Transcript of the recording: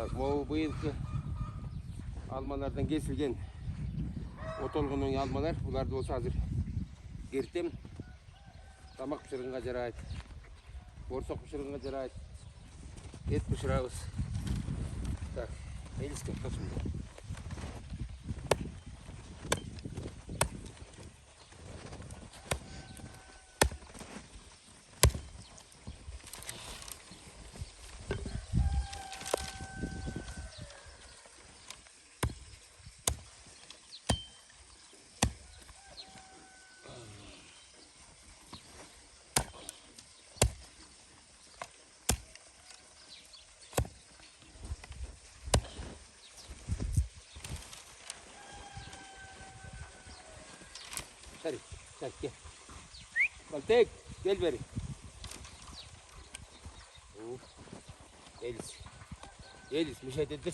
Bak bu bıyıklı almalardan kesilgen otolgunun almalar. Bunlar da olsa hazır. Girdim. Damak pişirganga jarayt. Borsok pişirganga jarayt. Et pişirabız. Так, eliske taşımda. Hadi, gel gel. Baltek, gel beri. Elis. Elis, müşahede ettir.